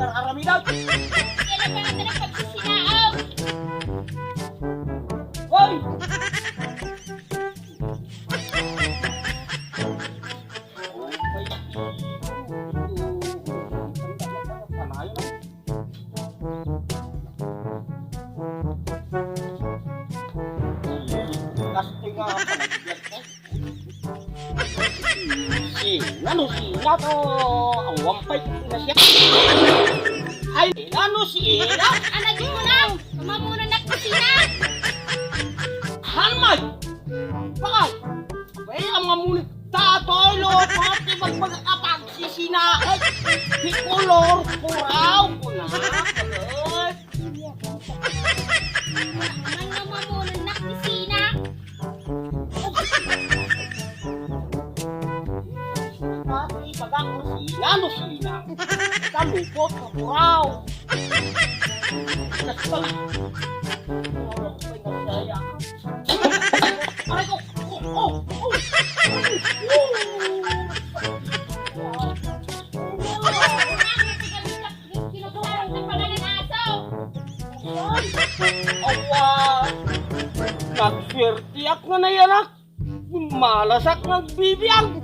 kararamidan. Kailan ka natin ang pagsisinaaw? Hoy! Ano sila to? Ang wampay na siya. Ay, ano sila? Anak mo na! Mamamuna na kusina! Hanmay! Bakit? Ay, ang mga muli. Tatoy, loko, magpag-apag sisinaot. Di kolor, kuraw, kunat. Nang mamamuna na kusina! Pati, bagang kusina, no sina. Kalupot, kuraw. Nagpag... Aray ko! Awan! Nagswertiak nga na yan, malasak nagbibiyang!